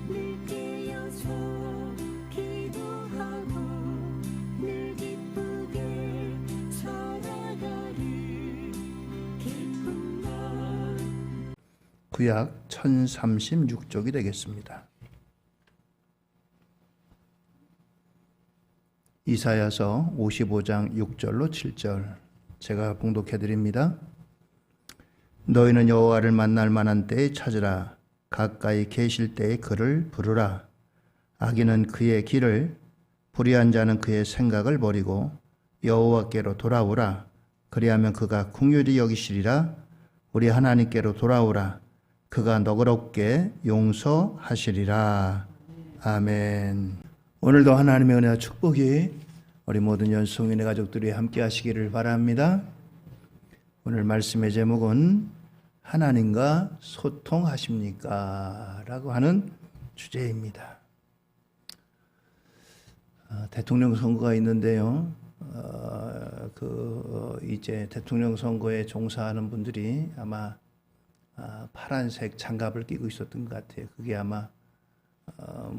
늘 깨어서 기도하고 늘 기쁘게 살아가리. 기쁜 날. 구약 1036쪽이 되겠습니다. 이사야서 55장 6절로 7절 제가 봉독해 드립니다. 너희는 여호와를 만날 만한 때에 찾으라. 가까이 계실 때에 그를 부르라. 악인은 그의 길을, 불의한 자는 그의 생각을 버리고 여호와께로 돌아오라. 그리하면 그가 긍휼히 여기시리라. 우리 하나님께로 돌아오라. 그가 너그럽게 용서하시리라. 아멘. 오늘도 하나님의 은혜와 축복이 우리 모든 연수성인의 가족들이 함께 하시기를 바랍니다. 오늘 말씀의 제목은 하나님과 소통하십니까? 라고 하는 주제입니다. 대통령 선거가 있는데요. 이제 대통령 선거에 종사하는 분들이 아마 파란색 장갑을 끼고 있었던 것 같아요. 그게 아마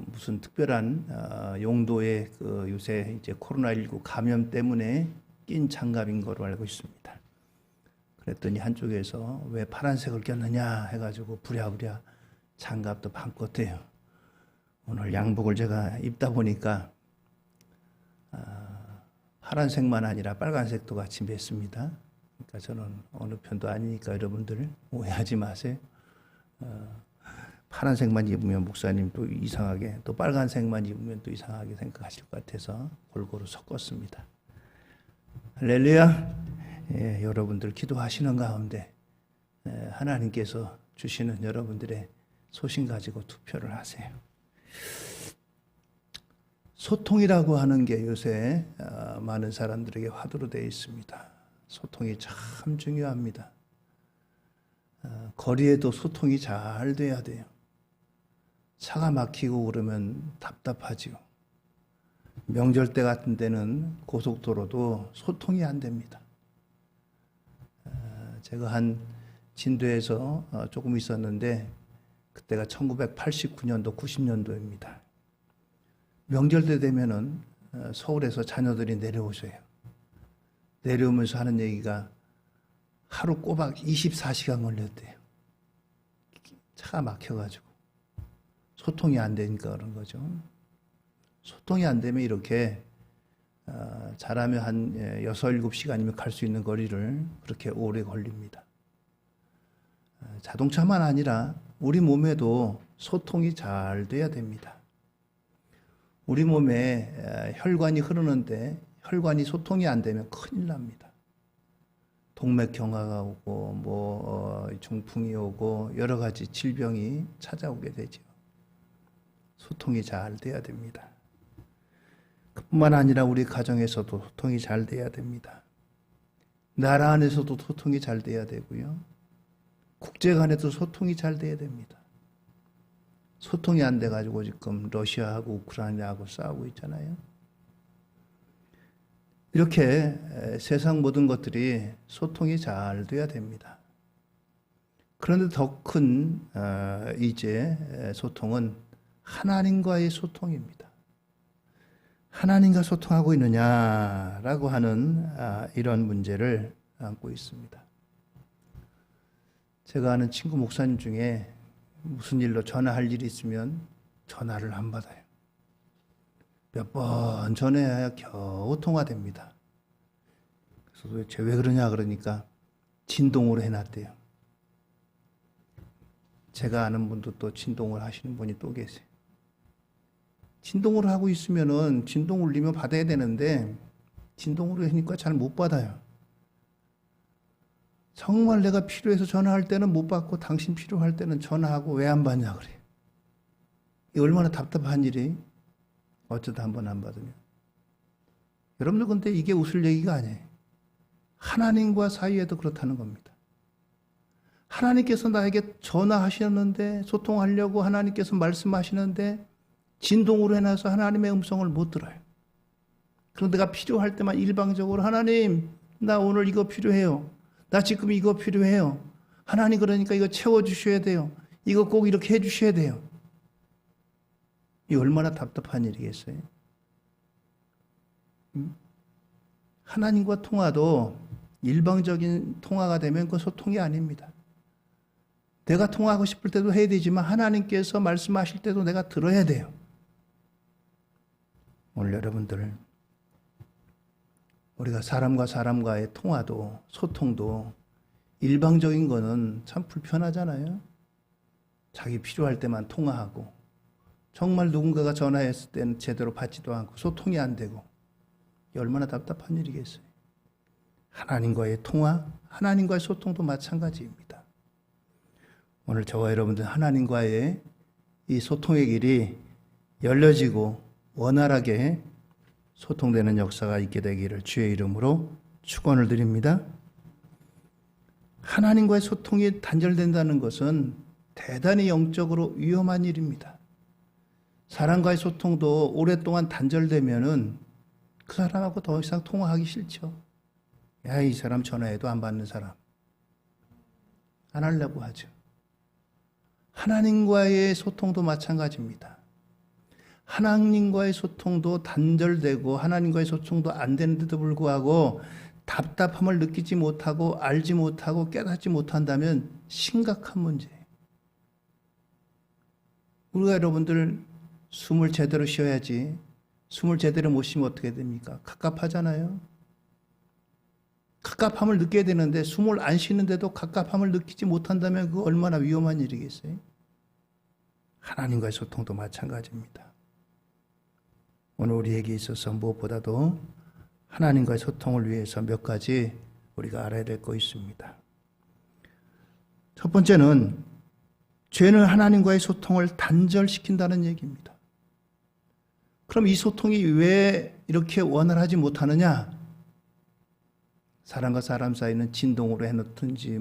무슨 특별한 용도의 요새 이제 코로나19 감염 때문에 낀 장갑인 거로 알고 있습니다. 그랬더니 한쪽에서 왜 파란색을 꼈느냐 해가지고 부랴부랴 장갑도 바꿨대요. 오늘 양복을 제가 입다 보니까 파란색만 아니라 빨간색도 같이 맸습니다. 그러니까 저는 어느 편도 아니니까 여러분들 오해하지 마세요. 파란색만 입으면 목사님 또 이상하게, 또 빨간색만 입으면 또 이상하게 생각하실 것 같아서 골고루 섞었습니다. 할렐루야. 예, 여러분들 기도하시는 가운데 하나님께서 주시는 여러분들의 소신 가지고 투표를 하세요. 소통이라고 하는 게 요새 많은 사람들에게 화두로 되어 있습니다. 소통이 참 중요합니다. 거리에도 소통이 잘 돼야 돼요. 차가 막히고 그러면 답답하지요. 명절 때 같은 데는 고속도로도 소통이 안 됩니다. 제가 한 진도에서 조금 있었는데 그때가 1989년도, 90년도입니다. 명절 때 되면은 서울에서 자녀들이 내려오셔요. 내려오면서 하는 얘기가 하루 꼬박 24시간 걸렸대요. 차가 막혀가지고. 소통이 안 되니까 그런 거죠. 소통이 안 되면 이렇게 잘하면 한 6, 7시간이면 갈 수 있는 거리를 그렇게 오래 걸립니다. 자동차만 아니라 우리 몸에도 소통이 잘 돼야 됩니다. 우리 몸에 혈관이 흐르는데 혈관이 소통이 안 되면 큰일 납니다. 동맥경화가 오고 중풍이 오고 여러 가지 질병이 찾아오게 되죠. 소통이 잘 돼야 됩니다. 그뿐만 아니라 우리 가정에서도 소통이 잘 돼야 됩니다. 나라 안에서도 소통이 잘 돼야 되고요. 국제 간에도 소통이 잘 돼야 됩니다. 소통이 안 돼가지고 지금 러시아하고 우크라이나하고 싸우고 있잖아요. 이렇게 세상 모든 것들이 소통이 잘 돼야 됩니다. 그런데 더 큰 이제 소통은 하나님과의 소통입니다. 하나님과 소통하고 있느냐라고 하는 이런 문제를 안고 있습니다. 제가 아는 친구 목사님 중에 무슨 일로 전화할 일이 있으면 전화를 안 받아요. 몇 번 전화해야 겨우 통화됩니다. 그래서 도대체 왜 그러냐 그러니까 진동으로 해놨대요. 제가 아는 분도 또 진동을 하시는 분이 또 계세요. 진동을 하고 있으면은 진동 울리면 받아야 되는데 진동으로 하니까 잘 못 받아요. 정말 내가 필요해서 전화할 때는 못 받고 당신 필요할 때는 전화하고 왜 안 받냐 그래요. 이 얼마나 답답한 일이 어쩌다 한 번 안 받으면. 여러분들 근데 이게 웃을 얘기가 아니에요. 하나님과 사이에도 그렇다는 겁니다. 하나님께서 나에게 전화하셨는데 소통하려고 하나님께서 말씀하시는데 진동으로 해놔서 하나님의 음성을 못 들어요. 그럼 내가 필요할 때만 일방적으로 하나님 나 오늘 이거 필요해요. 나 지금 이거 필요해요. 하나님 그러니까 이거 채워주셔야 돼요. 이거 꼭 이렇게 해주셔야 돼요. 이 얼마나 답답한 일이겠어요. 하나님과 통화도 일방적인 통화가 되면 그 소통이 아닙니다. 내가 통화하고 싶을 때도 해야 되지만 하나님께서 말씀하실 때도 내가 들어야 돼요. 오늘 여러분들, 우리가 사람과 사람과의 통화도 소통도 일방적인 거는 참 불편하잖아요. 자기 필요할 때만 통화하고 정말 누군가가 전화했을 때는 제대로 받지도 않고 소통이 안 되고 얼마나 답답한 일이겠어요. 하나님과의 통화, 하나님과의 소통도 마찬가지입니다. 오늘 저와 여러분들 하나님과의 이 소통의 길이 열려지고 원활하게 소통되는 역사가 있게 되기를 주의 이름으로 축원을 드립니다. 하나님과의 소통이 단절된다는 것은 대단히 영적으로 위험한 일입니다. 사람과의 소통도 오랫동안 단절되면은 그 사람하고 더 이상 통화하기 싫죠. 야, 이 사람 전화해도 안 받는 사람. 안 하려고 하죠. 하나님과의 소통도 마찬가지입니다. 하나님과의 소통도 단절되고 하나님과의 소통도 안 되는데도 불구하고 답답함을 느끼지 못하고 알지 못하고 깨닫지 못한다면 심각한 문제예요. 우리가 여러분들 숨을 제대로 쉬어야지 숨을 제대로 못 쉬면 어떻게 됩니까? 갑갑하잖아요. 갑갑함을 느껴야 되는데 숨을 안 쉬는데도 갑갑함을 느끼지 못한다면 그거 얼마나 위험한 일이겠어요? 하나님과의 소통도 마찬가지입니다. 오늘 우리에게 있어서 무엇보다도 하나님과의 소통을 위해서 몇 가지 우리가 알아야 될 거 있습니다. 첫 번째는 죄는 하나님과의 소통을 단절시킨다는 얘기입니다. 그럼 이 소통이 왜 이렇게 원활하지 못하느냐? 사람과 사람 사이는 진동으로 해놓든지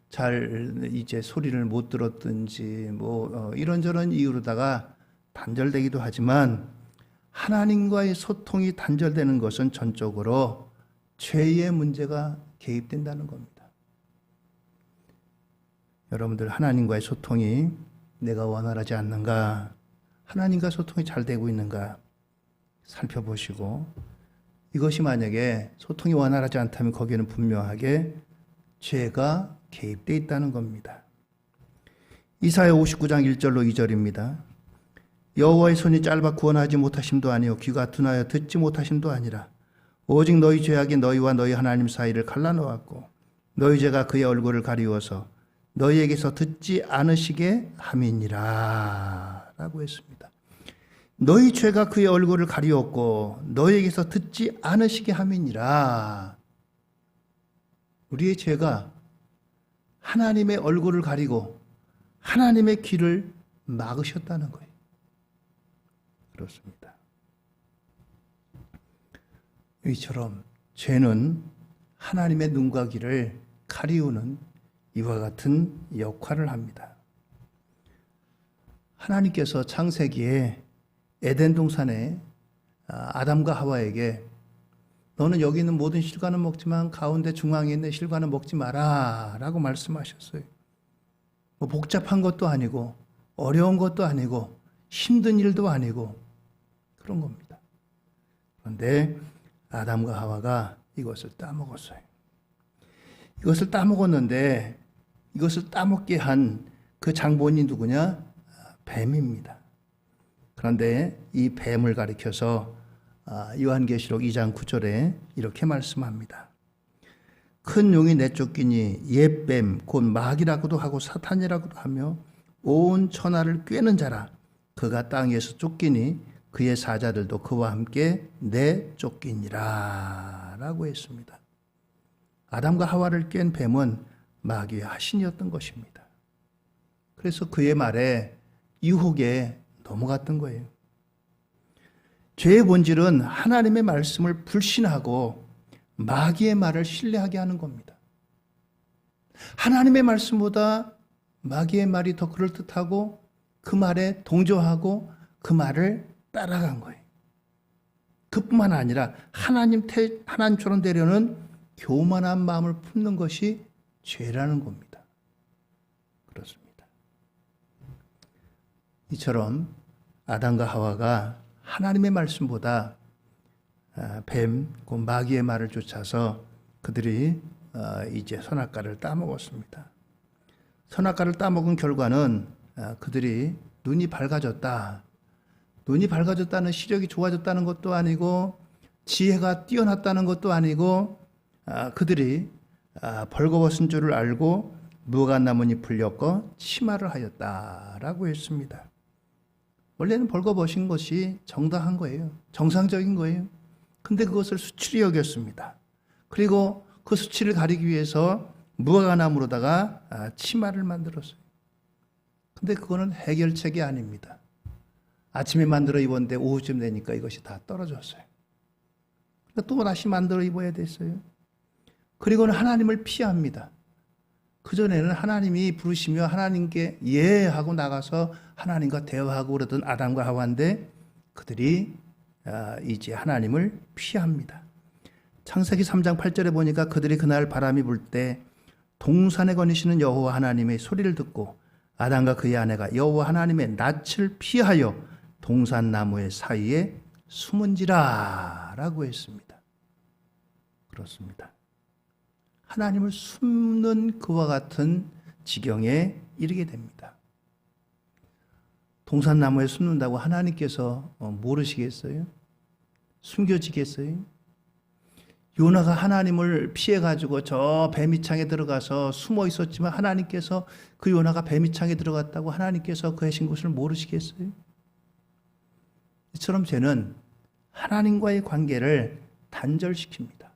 잘 이제 소리를 못 들었든지 이런저런 이유로다가 단절되기도 하지만 하나님과의 소통이 단절되는 것은 전적으로 죄의 문제가 개입된다는 겁니다. 여러분들 하나님과의 소통이 내가 원활하지 않는가, 하나님과 소통이 잘 되고 있는가 살펴보시고 이것이 만약에 소통이 원활하지 않다면 거기에는 분명하게 죄가 개입되어 있다는 겁니다. 이사야 59장 1절로 2절입니다. 여호와의 손이 짧아 구원하지 못하심도 아니요 귀가 둔하여 듣지 못하심도 아니라 오직 너희 죄악이 너희와 너희 하나님 사이를 갈라놓았고 너희 죄가 그의 얼굴을 가리워서 너희에게서 듣지 않으시게 함이니라 라고 했습니다. 너희 죄가 그의 얼굴을 가리웠고 너희에게서 듣지 않으시게 함이니라. 우리의 죄가 하나님의 얼굴을 가리고 하나님의 귀를 막으셨다는 거예요. 그렇습니다. 이처럼 죄는 하나님의 눈과 귀를 가리우는 이와 같은 역할을 합니다. 하나님께서 창세기에 에덴 동산에 아담과 하와에게 너는 여기 있는 모든 실과는 먹지만 가운데 중앙에 있는 실과는 먹지 마라 라고 말씀하셨어요. 복잡한 것도 아니고 어려운 것도 아니고 힘든 일도 아니고 그런 겁니다. 그런데 아담과 하와가 이것을 따먹었어요. 이것을 따먹었는데 이것을 따먹게 한 그 장본이 누구냐? 뱀입니다. 그런데 이 뱀을 가리켜서 요한계시록 2장 9절에 이렇게 말씀합니다. 큰 용이 내쫓기니 옛 뱀 곧 마귀라고도 하고 사탄이라고도 하며 온 천하를 꿰는 자라. 그가 땅에서 쫓기니 그의 사자들도 그와 함께 내쫓기니라 라고 했습니다. 아담과 하와를 깬 뱀은 마귀의 하신이었던 것입니다. 그래서 그의 말에 유혹에 넘어갔던 거예요. 죄의 본질은 하나님의 말씀을 불신하고 마귀의 말을 신뢰하게 하는 겁니다. 하나님의 말씀보다 마귀의 말이 더 그럴듯하고 그 말에 동조하고 그 말을 따라간 거예요. 그뿐만 아니라 하나님처럼 되려는 교만한 마음을 품는 것이 죄라는 겁니다. 그렇습니다. 이처럼 아담과 하와가 하나님의 말씀보다 뱀, 그 마귀의 말을 쫓아서 그들이 이제 선악과를 따먹었습니다. 선악과를 따먹은 결과는 그들이 눈이 밝아졌다. 눈이 밝아졌다는 시력이 좋아졌다는 것도 아니고 지혜가 뛰어났다는 것도 아니고 그들이 벌거벗은 줄을 알고 무화과나무 잎을 엮어 치마를 하였다라고 했습니다. 원래는 벌거벗은 것이 정당한 거예요. 정상적인 거예요. 근데 그것을 수치로 여겼습니다. 그리고 그 수치를 가리기 위해서 무화과나무로다가 치마를 만들었어요. 근데 그거는 해결책이 아닙니다. 아침에 만들어 입었는데 오후쯤 되니까 이것이 다 떨어졌어요. 그러니까 또 다시 만들어 입어야 됐어요. 그리고는 하나님을 피합니다. 그전에는 하나님이 부르시며 하나님께 예 하고 나가서 하나님과 대화하고 그러던 아담과 하와인데 그들이 이제 하나님을 피합니다. 창세기 3장 8절에 보니까 그들이 그날 바람이 불 때 동산에 거니시는 여호와 하나님의 소리를 듣고 아담과 그의 아내가 여호와 하나님의 낯을 피하여 동산나무의 사이에 숨은지라 라고 했습니다. 그렇습니다. 하나님을 숨는 그와 같은 지경에 이르게 됩니다. 동산나무에 숨는다고 하나님께서 모르시겠어요? 숨겨지겠어요? 요나가 하나님을 피해가지고 저 뱀이창에 들어가서 숨어 있었지만 하나님께서 그 요나가 뱀이창에 들어갔다고 하나님께서 그 하신 것을 모르시겠어요? 이처럼 죄는 하나님과의 관계를 단절시킵니다.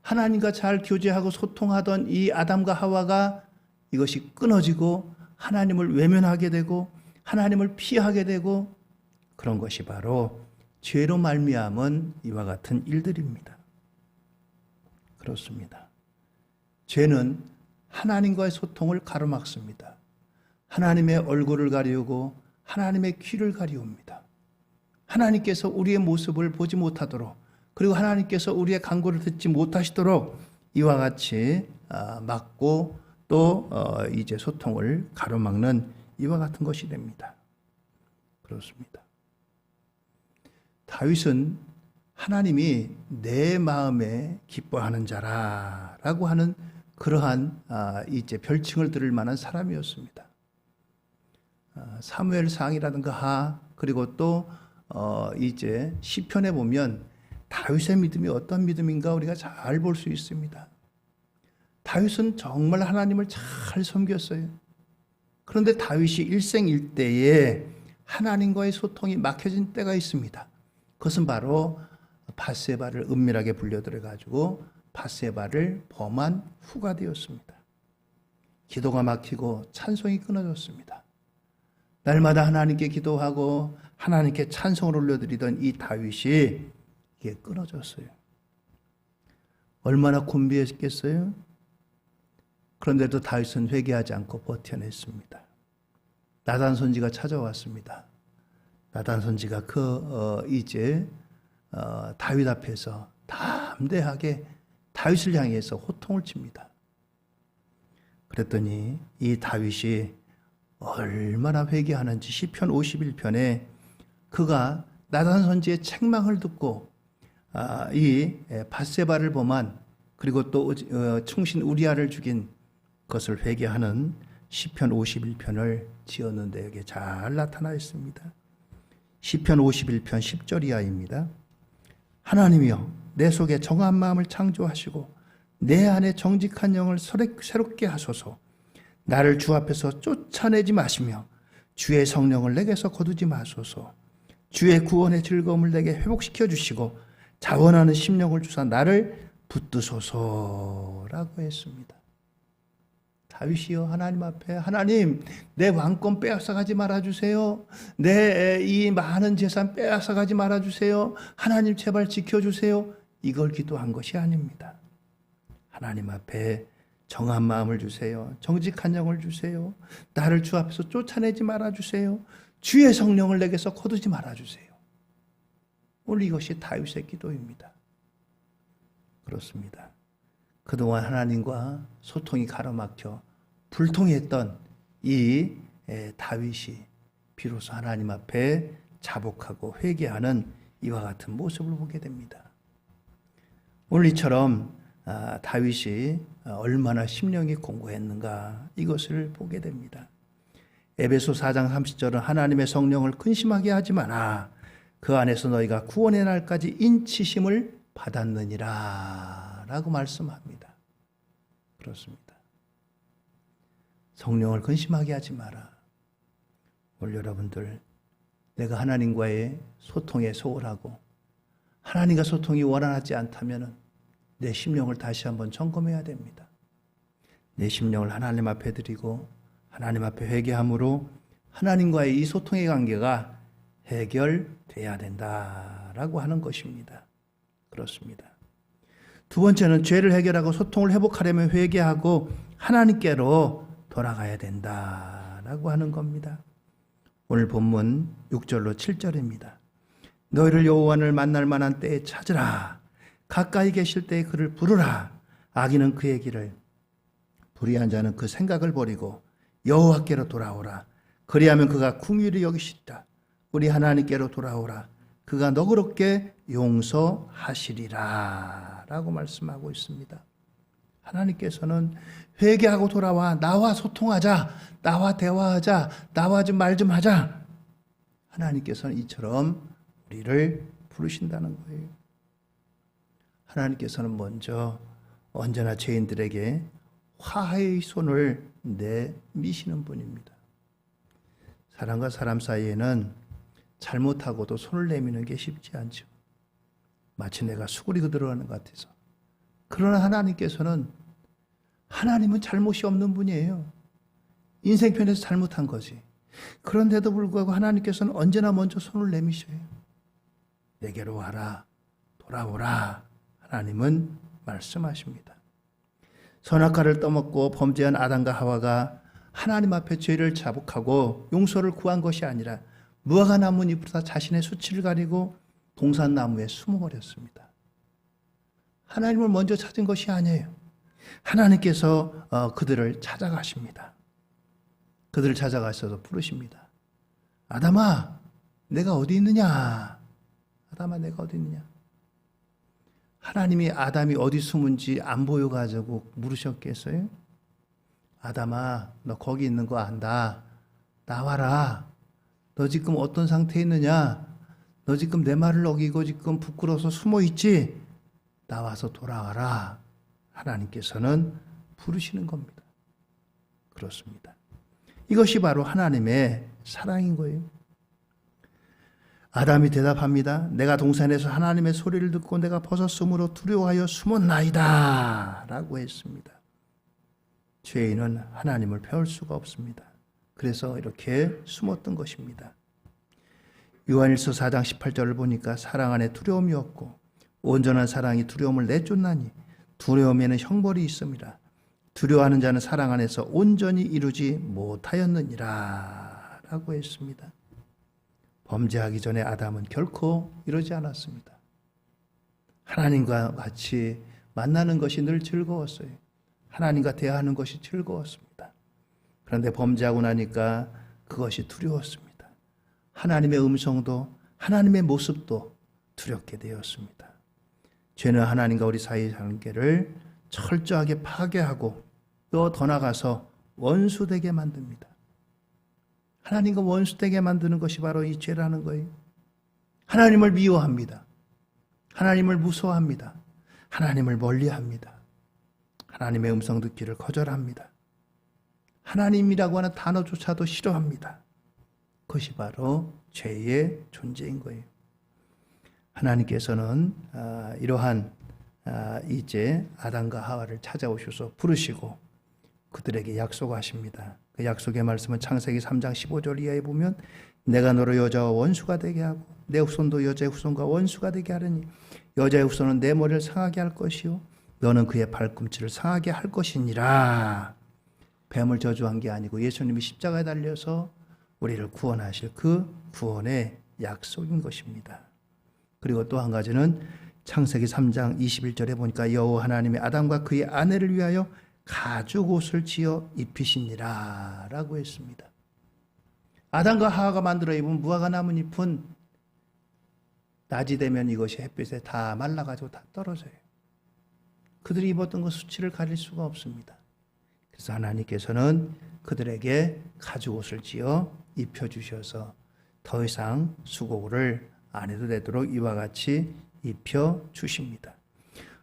하나님과 잘 교제하고 소통하던 이 아담과 하와가 이것이 끊어지고 하나님을 외면하게 되고 하나님을 피하게 되고 그런 것이 바로 죄로 말미암은 이와 같은 일들입니다. 그렇습니다. 죄는 하나님과의 소통을 가로막습니다. 하나님의 얼굴을 가리우고 하나님의 귀를 가리웁니다. 하나님께서 우리의 모습을 보지 못하도록 그리고 하나님께서 우리의 간구를 듣지 못하시도록 이와 같이 막고 또 이제 소통을 가로막는 이와 같은 것이 됩니다. 그렇습니다. 다윗은 하나님이 내 마음에 기뻐하는 자라라고 하는 그러한 이제 별칭을 들을 만한 사람이었습니다. 사무엘상이라든가 하 그리고 또 이제 시편에 보면 다윗의 믿음이 어떤 믿음인가 우리가 잘 볼 수 있습니다. 다윗은 정말 하나님을 잘 섬겼어요. 그런데 다윗이 일생일대에 하나님과의 소통이 막혀진 때가 있습니다. 그것은 바로 밧세바를 은밀하게 불려들여 가지고 밧세바를 범한 후가 되었습니다. 기도가 막히고 찬송이 끊어졌습니다. 날마다 하나님께 기도하고 하나님께 찬송을 올려드리던 이 다윗이 이게 끊어졌어요. 얼마나 곤비했겠어요? 그런데도 다윗은 회개하지 않고 버텨냈습니다. 나단 선지가 찾아왔습니다. 나단 선지가 이제 다윗 앞에서 담대하게 다윗을 향해서 호통을 칩니다. 그랬더니 이 다윗이 얼마나 회개하는지 시편 51편에 그가 나단 선지의 책망을 듣고 이 밧세바를 범한 그리고 또 충신 우리아를 죽인 것을 회개하는 시편 51편을 지었는데 여기에 잘 나타나 있습니다. 시편 51편 10절 이하입니다. 하나님이여 내 속에 정한 마음을 창조하시고 내 안에 정직한 영을 새롭게 하소서. 나를 주 앞에서 쫓아내지 마시며 주의 성령을 내게서 거두지 마소서. 주의 구원의 즐거움을 내게 회복시켜 주시고 자원하는 심령을 주사 나를 붙드소서라고 했습니다. 다윗이요 하나님 앞에 하나님 내 왕권 빼앗아가지 말아주세요. 내 이 많은 재산 빼앗아가지 말아주세요. 하나님 제발 지켜주세요. 이걸 기도한 것이 아닙니다. 하나님 앞에 정한 마음을 주세요. 정직한 영을 주세요. 나를 주 앞에서 쫓아내지 말아주세요. 주의 성령을 내게서 거두지 말아주세요. 오늘 이것이 다윗의 기도입니다. 그렇습니다. 그동안 하나님과 소통이 가로막혀 불통했던 이 다윗이 비로소 하나님 앞에 자복하고 회개하는 이와 같은 모습을 보게 됩니다. 오늘 이처럼 다윗이 얼마나 심령이 공고했는가 이것을 보게 됩니다. 에베소 4장 30절은 하나님의 성령을 근심하게 하지 마라. 그 안에서 너희가 구원의 날까지 인치심을 받았느니라 라고 말씀합니다. 그렇습니다. 성령을 근심하게 하지 마라. 오늘 여러분들 내가 하나님과의 소통에 소홀하고 하나님과 소통이 원활하지 않다면 내 심령을 다시 한번 점검해야 됩니다. 내 심령을 하나님 앞에 드리고 하나님 앞에 회개함으로 하나님과의 이 소통의 관계가 해결돼야 된다라고 하는 것입니다. 그렇습니다. 두 번째는 죄를 해결하고 소통을 회복하려면 회개하고 하나님께로 돌아가야 된다라고 하는 겁니다. 오늘 본문 6절로 7절입니다. 너희를 여호와를 만날 만한 때에 찾으라. 가까이 계실 때에 그를 부르라. 악인은 그의 길을, 불의한 자는 그 생각을 버리고 여호와께로 돌아오라. 그리하면 그가 긍휼히 여기시리라. 우리 하나님께로 돌아오라. 그가 너그럽게 용서하시리라 라고 말씀하고 있습니다. 하나님께서는 회개하고 돌아와. 나와 소통하자. 나와 대화하자. 나와 좀 말 좀 하자. 하나님께서는 이처럼 우리를 부르신다는 거예요. 하나님께서는 먼저 언제나 죄인들에게 화해의 손을 내미시는 분입니다. 사람과 사람 사이에는 잘못하고도 손을 내미는 게 쉽지 않죠. 마치 내가 수그리고 들어가는 것 같아서. 그러나 하나님은 잘못이 없는 분이에요. 인생편에서 잘못한 거지. 그런데도 불구하고 하나님께서는 언제나 먼저 손을 내미셔요. 내게로 와라, 돌아오라. 하나님은 말씀하십니다. 선악과를 떠먹고 범죄한 아담과 하와가 하나님 앞에 죄를 자복하고 용서를 구한 것이 아니라 무화과 나무 잎으로 자신의 수치를 가리고 동산나무에 숨어버렸습니다. 하나님을 먼저 찾은 것이 아니에요. 하나님께서 그들을 찾아가십니다. 그들을 찾아가셔서 부르십니다. 아담아, 내가 어디 있느냐? 아담아, 내가 어디 있느냐? 하나님이 아담이 어디 숨은지 안 보여가지고 물으셨겠어요? 아담아, 너 거기 있는 거 안다. 나와라. 너 지금 어떤 상태에 있느냐? 너 지금 내 말을 어기고 지금 부끄러워서 숨어 있지? 나와서 돌아와라. 하나님께서는 부르시는 겁니다. 그렇습니다. 이것이 바로 하나님의 사랑인 거예요. 아담이 대답합니다. 내가 동산에서 하나님의 소리를 듣고 내가 벗었으므로 두려워하여 숨었나이다 라고 했습니다. 죄인은 하나님을 배울 수가 없습니다. 그래서 이렇게 숨었던 것입니다. 요한일서 4장 18절을 보니까 사랑 안에 두려움이 없고 온전한 사랑이 두려움을 내쫓나니 두려움에는 형벌이 있습니다. 두려워하는 자는 사랑 안에서 온전히 이루지 못하였느니라 라고 했습니다. 범죄하기 전에 아담은 결코 이러지 않았습니다. 하나님과 같이 만나는 것이 늘 즐거웠어요. 하나님과 대화하는 것이 즐거웠습니다. 그런데 범죄하고 나니까 그것이 두려웠습니다. 하나님의 음성도 하나님의 모습도 두렵게 되었습니다. 죄는 하나님과 우리 사이의 관계를 철저하게 파괴하고 또 더 나가서 원수되게 만듭니다. 하나님과 원수되게 만드는 것이 바로 이 죄라는 거예요. 하나님을 미워합니다. 하나님을 무서워합니다. 하나님을 멀리합니다. 하나님의 음성 듣기를 거절합니다. 하나님이라고 하는 단어조차도 싫어합니다. 그것이 바로 죄의 존재인 거예요. 하나님께서는 이러한 이제 아담과 하와를 찾아오셔서 부르시고 그들에게 약속하십니다. 그 약속의 말씀은 창세기 3장 15절 이하에 보면 내가 너로 여자와 원수가 되게 하고 내 후손도 여자의 후손과 원수가 되게 하려니 여자의 후손은 내 머리를 상하게 할 것이요 너는 그의 발꿈치를 상하게 할 것이니라. 뱀을 저주한 게 아니고 예수님이 십자가에 달려서 우리를 구원하실 그 구원의 약속인 것입니다. 그리고 또 한 가지는 창세기 3장 21절에 보니까 여호와 하나님이 아담과 그의 아내를 위하여 가죽 옷을 지어 입히시니라 라고 했습니다. 아담과 하와가 만들어 입은 무화과 나뭇잎은 낮이 되면 이것이 햇빛에 다 말라가지고 다 떨어져요. 그들이 입었던 그 수치를 가릴 수가 없습니다. 그래서 하나님께서는 그들에게 가죽옷을 지어 입혀주셔서 더 이상 수고를 안 해도 되도록 이와 같이 입혀주십니다.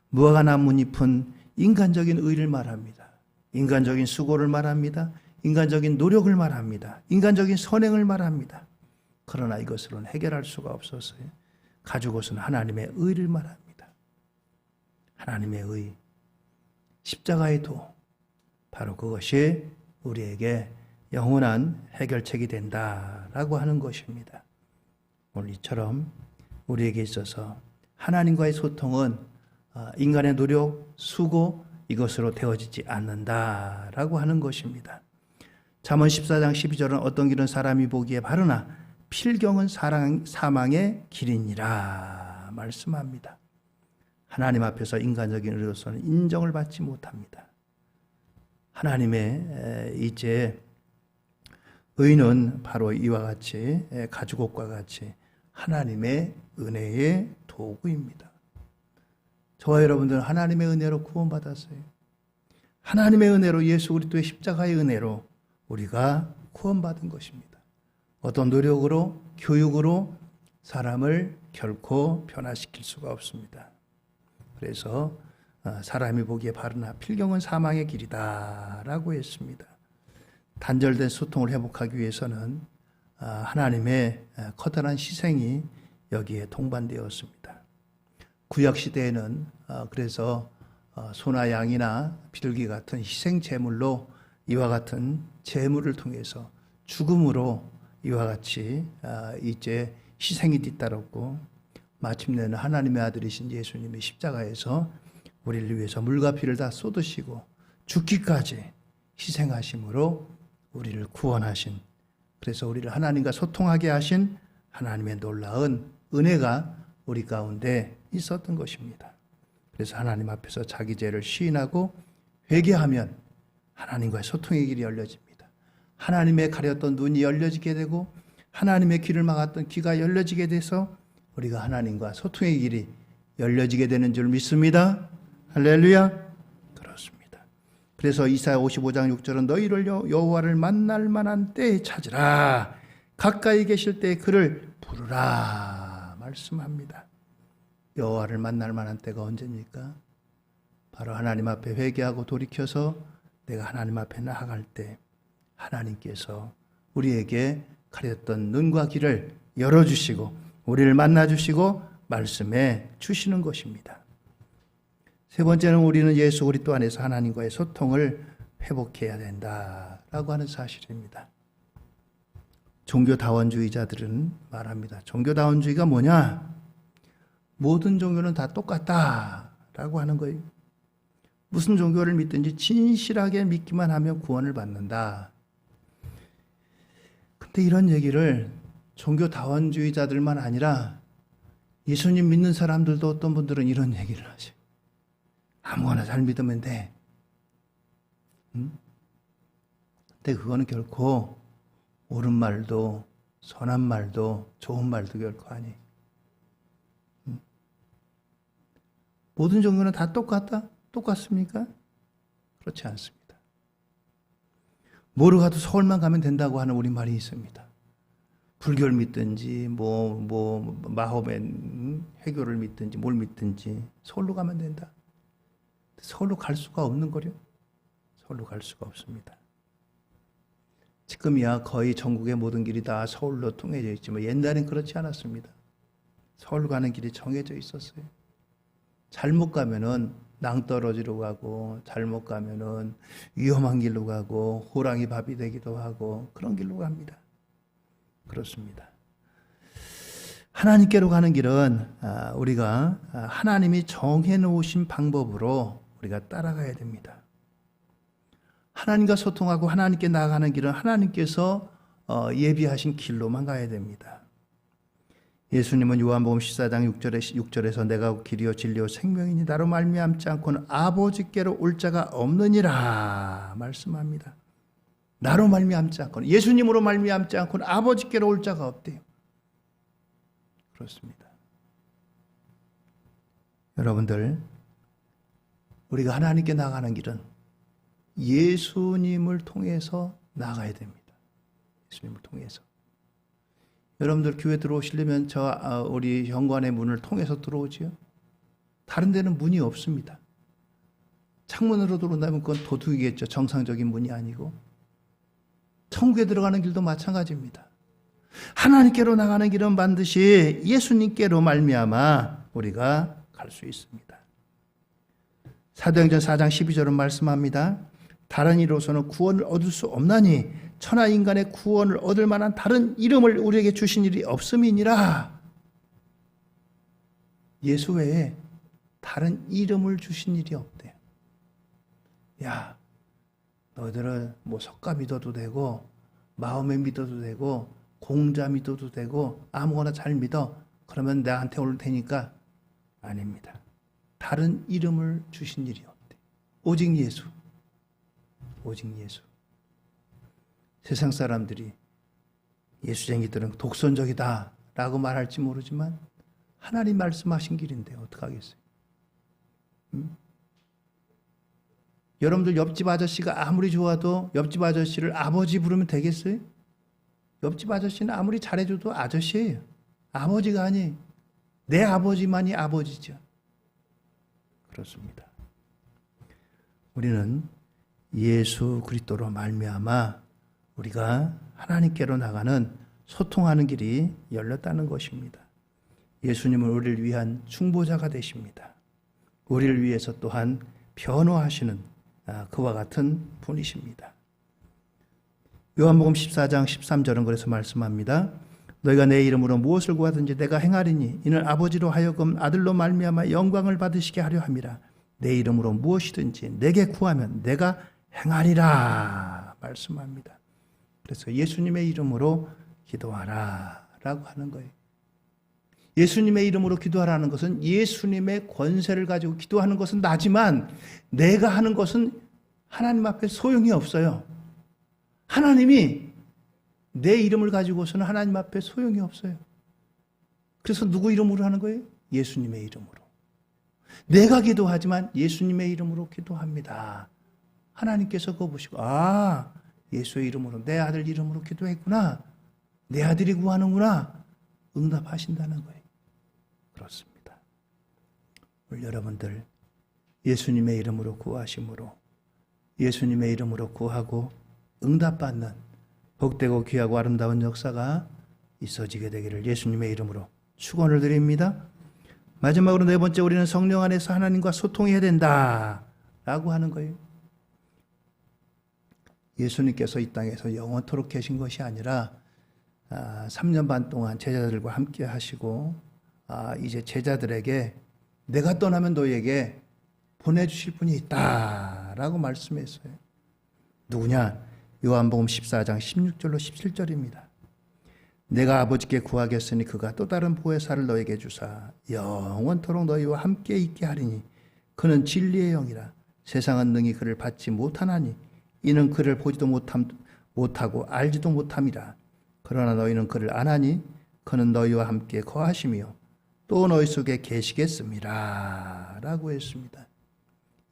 무화과 나뭇잎은 인간적인 의를 말합니다. 인간적인 수고를 말합니다. 인간적인 노력을 말합니다. 인간적인 선행을 말합니다. 그러나 이것으로는 해결할 수가 없었어요. 가죽옷은 하나님의 의를 말합니다. 하나님의 의, 십자가의 도, 바로 그것이 우리에게 영원한 해결책이 된다라고 하는 것입니다. 오늘 이처럼 우리에게 있어서 하나님과의 소통은 인간의 노력, 수고 이것으로 되어지지 않는다라고 하는 것입니다. 잠언 14장 12절은 어떤 길은 사람이 보기에 바르나 필경은 사망의 길이니라 말씀합니다. 하나님 앞에서 인간적인 의로서는 인정을 받지 못합니다. 하나님의 이제 의는 바로 이와 같이 가죽옷과 같이 하나님의 은혜의 도구입니다. 저와 여러분들은 하나님의 은혜로 구원받았어요. 하나님의 은혜로 예수 그리스도의 십자가의 은혜로 우리가 구원받은 것입니다. 어떤 노력으로 교육으로 사람을 결코 변화시킬 수가 없습니다. 그래서 사람이 보기에 바르나 필경은 사망의 길이다 라고 했습니다. 단절된 소통을 회복하기 위해서는 하나님의 커다란 희생이 여기에 동반되었습니다. 구약시대에는 그래서 소나 양이나 비둘기 같은 희생 제물로 이와 같은 제물을 통해서 죽음으로 이와 같이 이제 희생이 뒤따랐고 마침내는 하나님의 아들이신 예수님이 십자가에서 우리를 위해서 물과 피를 다 쏟으시고 죽기까지 희생하심으로 우리를 구원하신, 그래서 우리를 하나님과 소통하게 하신 하나님의 놀라운 은혜가 우리 가운데 있었던 것입니다. 그래서 하나님 앞에서 자기 죄를 시인하고 회개하면 하나님과의 소통의 길이 열려집니다. 하나님의 가렸던 눈이 열려지게 되고 하나님의 귀를 막았던 귀가 열려지게 돼서 우리가 하나님과 소통의 길이 열려지게 되는 줄 믿습니다. 할렐루야. 그렇습니다. 그래서 이사야 55장 6절은 너희를 여호와를 만날 만한 때에 찾으라. 가까이 계실 때에 그를 부르라 말씀합니다. 여호와를 만날 만한 때가 언제입니까? 바로 하나님 앞에 회개하고 돌이켜서 내가 하나님 앞에 나아갈 때 하나님께서 우리에게 가렸던 눈과 귀를 열어주시고 우리를 만나주시고 말씀해 주시는 것입니다. 세 번째는 우리는 예수 그리스도 안에서 하나님과의 소통을 회복해야 된다라고 하는 사실입니다. 종교다원주의자들은 말합니다. 종교다원주의가 뭐냐? 모든 종교는 다 똑같다라고 하는 거예요. 무슨 종교를 믿든지 진실하게 믿기만 하면 구원을 받는다. 근데 이런 얘기를 종교다원주의자들만 아니라 예수님 믿는 사람들도 어떤 분들은 이런 얘기를 하죠. 아무거나 잘 믿으면 돼. 근데 그거는 결코 옳은 말도 선한 말도 좋은 말도 결코 아니에요. 모든 종교는 다 똑같다? 똑같습니까? 그렇지 않습니다. 뭐로 가도 서울만 가면 된다고 하는 우리말이 있습니다. 불교를 믿든지 마호메 해교를 믿든지 뭘 믿든지 서울로 가면 된다. 서울로 갈 수가 없는 거요. 서울로 갈 수가 없습니다. 지금이야 거의 전국의 모든 길이 다 서울로 통해져 있지만 옛날엔 그렇지 않았습니다. 서울로 가는 길이 정해져 있었어요. 잘못 가면은 낭떠러지로 가고 잘못 가면은 위험한 길로 가고 호랑이 밥이 되기도 하고 그런 길로 갑니다. 그렇습니다. 하나님께로 가는 길은 우리가 하나님이 정해놓으신 방법으로 우리가 따라가야 됩니다. 하나님과 소통하고 하나님께 나아가는 길은 하나님께서 예비하신 길로만 가야 됩니다. 예수님은 요한복음 14장 6절에서 내가 길이요 진리요 생명이니 나로 말미암지 않고는 아버지께로 올 자가 없느니라 말씀합니다. 나로 말미암지 않고는, 예수님으로 말미암지 않고는 아버지께로 올 자가 없대요. 그렇습니다. 여러분들, 우리가 하나님께 나가는 길은 예수님을 통해서 나가야 됩니다. 예수님을 통해서. 여러분들 교회 들어오시려면 우리 현관의 문을 통해서 들어오지요. 다른 데는 문이 없습니다. 창문으로 들어온다면 그건 도둑이겠죠. 정상적인 문이 아니고. 천국에 들어가는 길도 마찬가지입니다. 하나님께로 나가는 길은 반드시 예수님께로 말미암아 우리가 갈 수 있습니다. 사도행전 4장 12절은 말씀합니다. 다른 이로서는 구원을 얻을 수 없나니 천하 인간의 구원을 얻을 만한 다른 이름을 우리에게 주신 일이 없음이니라. 예수 외에 다른 이름을 주신 일이 없대요. 야, 너희들은 뭐 석가 믿어도 되고 마음에 믿어도 되고 공자 믿어도 되고 아무거나 잘 믿어. 그러면 나한테 올 테니까. 아닙니다. 다른 이름을 주신 일이 없대. 오직 예수. 오직 예수. 세상 사람들이 예수쟁이들은 독선적이다 라고 말할지 모르지만 하나님 말씀하신 길인데 어떡하겠어요? 여러분들 옆집 아저씨가 아무리 좋아도 옆집 아저씨를 아버지 부르면 되겠어요? 옆집 아저씨는 아무리 잘해줘도 아저씨예요. 아버지가 아니에요. 내 아버지만이 아버지죠. 그렇습니다. 우리는 예수 그리스도로 말미암아 우리가 하나님께로 나가는 소통하는 길이 열렸다는 것입니다. 예수님은 우리를 위한 중보자가 되십니다. 우리를 위해서 또한 변호하시는 그와 같은 분이십니다. 요한복음 14장 13절은 그래서 말씀합니다. 너희가 내 이름으로 무엇을 구하든지 내가 행하리니 이는 아버지로 하여금 아들로 말미암아 영광을 받으시게 하려 함이라. 내 이름으로 무엇이든지 내게 구하면 내가 행하리라 말씀합니다. 그래서 예수님의 이름으로 기도하라 라고 하는 거예요. 예수님의 이름으로 기도하라는 것은 예수님의 권세를 가지고 기도하는 것은 나지만 내가 하는 것은 하나님 앞에 소용이 없어요. 하나님이 내 이름을 가지고서는 하나님 앞에 소용이 없어요. 그래서 누구 이름으로 하는 거예요? 예수님의 이름으로. 내가 기도하지만 예수님의 이름으로 기도합니다. 하나님께서 그거 보시고 예수의 이름으로 내 아들 이름으로 기도했구나. 내 아들이 구하는구나. 응답하신다는 거예요. 그렇습니다. 우리 여러분들 예수님의 이름으로 구하심으로 예수님의 이름으로 구하고 응답받는 복되고 귀하고 아름다운 역사가 있어지게 되기를 예수님의 이름으로 축원을 드립니다. 마지막으로 네 번째, 우리는 성령 안에서 하나님과 소통해야 된다 라고 하는 거예요. 예수님께서 이 땅에서 영원토록 계신 것이 아니라 3년 반 동안 제자들과 함께 하시고 이제 제자들에게 내가 떠나면 너희에게 보내주실 분이 있다라고 말씀했어요. 누구냐? 요한복음 14장 16절로 17절입니다. 내가 아버지께 구하겠으니 그가 또 다른 보혜사를 너에게 주사 영원토록 너희와 함께 있게 하리니 그는 진리의 영이라. 세상은 능히 그를 받지 못하나니 이는 그를 보지도 못하고 알지도 못함이라. 그러나 너희는 그를 아나니 그는 너희와 함께 거하시며 또 너희 속에 계시겠습니다 라고 했습니다.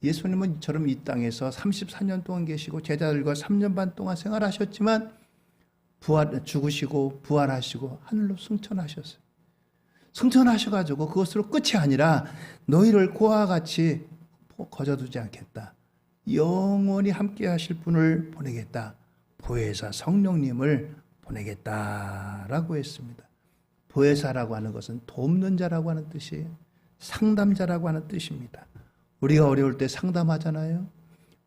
예수님은 이처럼 이 땅에서 34년 동안 계시고 제자들과 3년 반 동안 생활하셨지만 죽으시고 부활하시고 하늘로 승천하셨어요. 승천하셔가지고 그것으로 끝이 아니라 너희를 고아와 같이 거저두지 않겠다. 영원히 함께 하실 분을 보내겠다. 보혜사 성령님을 보내겠다라고 했습니다. 보혜사라고 하는 것은 돕는 자라고 하는 뜻이에요. 상담자라고 하는 뜻입니다. 우리가 어려울 때 상담하잖아요.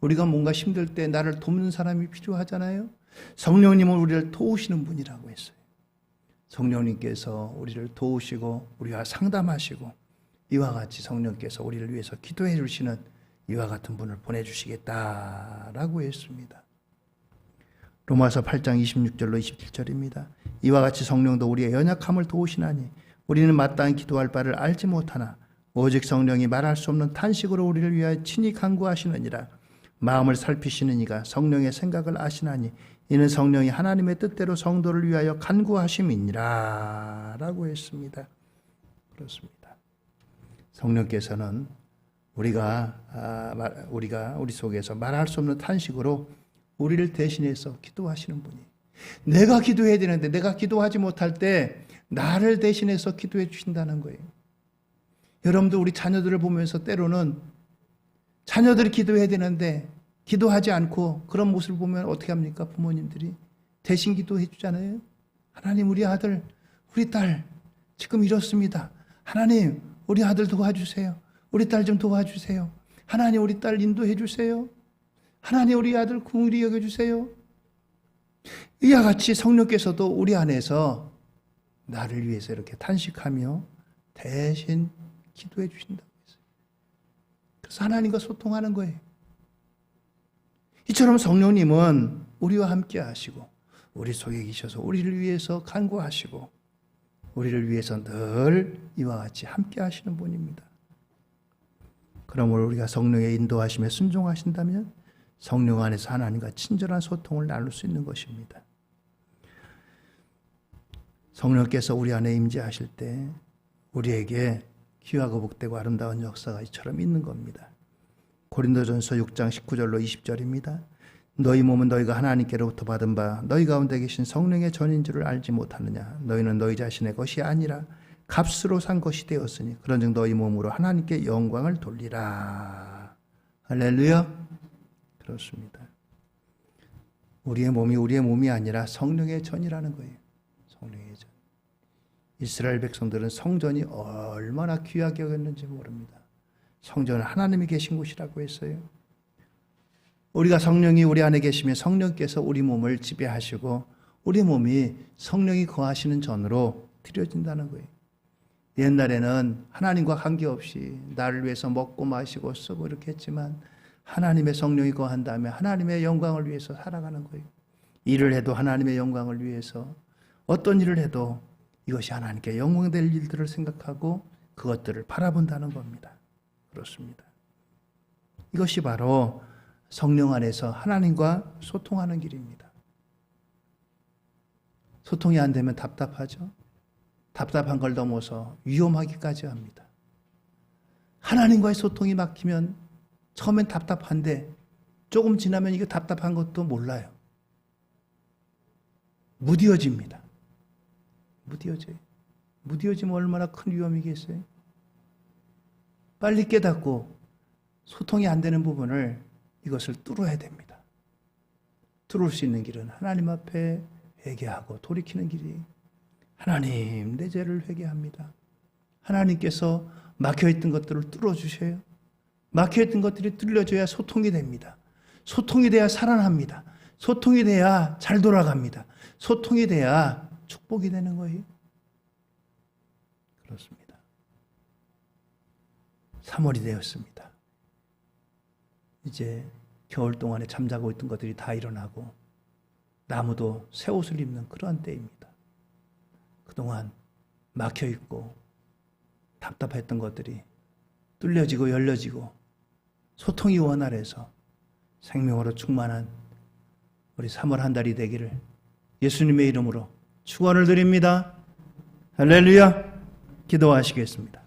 우리가 뭔가 힘들 때 나를 돕는 사람이 필요하잖아요. 성령님은 우리를 도우시는 분이라고 했어요. 성령님께서 우리를 도우시고 우리와 상담하시고 이와 같이 성령께서 우리를 위해서 기도해 주시는 이와 같은 분을 보내주시겠다라고 했습니다. 로마서 8장 26절로 27절입니다. 이와 같이 성령도 우리의 연약함을 도우시나니 우리는 마땅히 기도할 바를 알지 못하나 오직 성령이 말할 수 없는 탄식으로 우리를 위하여 친히 간구하시느니라. 마음을 살피시는 이가 성령의 생각을 아시나니 이는 성령이 하나님의 뜻대로 성도를 위하여 간구하심이니라 라고 했습니다. 그렇습니다. 성령께서는 우리 속에서 말할 수 없는 탄식으로 우리를 대신해서 기도하시는 분이, 내가 기도해야 되는데 내가 기도하지 못할 때 나를 대신해서 기도해 주신다는 거예요. 여러분도 우리 자녀들을 보면서 때로는 자녀들이 기도해야 되는데 기도하지 않고 그런 모습을 보면 어떻게 합니까? 부모님들이 대신 기도해 주잖아요. 하나님, 우리 아들, 우리 딸 지금 이렇습니다. 하나님, 우리 아들 도와주세요. 우리 딸 좀 도와주세요. 하나님, 우리 딸 인도해 주세요. 하나님, 우리 아들 긍휼히 여겨주세요. 이와 같이 성령께서도 우리 안에서 나를 위해서 이렇게 탄식하며 대신 기도해 주신다고 했어요. 그래서 하나님과 소통하는 거예요. 이처럼 성령님은 우리와 함께 하시고 우리 속에 계셔서 우리를 위해서 간구하시고 우리를 위해서 늘 이와 같이 함께 하시는 분입니다. 그러므로 우리가 성령의 인도하심에 순종하신다면 성령 안에서 하나님과 친절한 소통을 나눌 수 있는 것입니다. 성령께서 우리 안에 임재하실 때 우리에게 귀하고 복되고 아름다운 역사가 이처럼 있는 겁니다. 고린도전서 6장 19절로 20절입니다. 너희 몸은 너희가 하나님께로부터 받은 바 너희 가운데 계신 성령의 전인 줄을 알지 못하느냐. 너희는 너희 자신의 것이 아니라 값으로 산 것이 되었으니 그런즉 너희 몸으로 하나님께 영광을 돌리라. 할렐루야. 그렇습니다. 우리의 몸이 아니라 성령의 전이라는 거예요. 성령의 전. 이스라엘 백성들은 성전이 얼마나 귀하게 여겼는지 모릅니다. 성전은 하나님이 계신 곳이라고 했어요. 우리가 성령이 우리 안에 계시면 성령께서 우리 몸을 지배하시고 우리 몸이 성령이 거하시는 전으로 드려진다는 거예요. 옛날에는 하나님과 관계없이 나를 위해서 먹고 마시고 쓰고 이렇게 했지만 하나님의 성령이 거한 다음에 하나님의 영광을 위해서 살아가는 거예요. 일을 해도 하나님의 영광을 위해서, 어떤 일을 해도 이것이 하나님께 영광될 일들을 생각하고 그것들을 바라본다는 겁니다. 그렇습니다. 이것이 바로 성령 안에서 하나님과 소통하는 길입니다. 소통이 안 되면 답답하죠. 답답한 걸 넘어서 위험하기까지 합니다. 하나님과의 소통이 막히면 처음엔 답답한데 조금 지나면 이게 답답한 것도 몰라요. 무뎌집니다. 무뎌져요. 무뎌지면 얼마나 큰 위험이겠어요. 빨리 깨닫고 소통이 안 되는 부분을 이것을 뚫어야 됩니다. 뚫을 수 있는 길은 하나님 앞에 회개하고 돌이키는 길이, 하나님 내 죄를 회개합니다. 하나님께서 막혀있던 것들을 뚫어주셔요. 막혀있던 것들이 뚫려져야 소통이 됩니다. 소통이 돼야 살아납니다. 소통이 돼야 잘 돌아갑니다. 소통이 돼야 축복이 되는 거예요. 그렇습니다. 3월이 되었습니다. 이제 겨울 동안에 잠자고 있던 것들이 다 일어나고 나무도 새 옷을 입는 그러한 때입니다. 그동안 막혀있고 답답했던 것들이 뚫려지고 열려지고 소통이 원활해서 생명으로 충만한 우리 3월 한 달이 되기를 예수님의 이름으로 축원을 드립니다. 할렐루야. 기도하시겠습니다.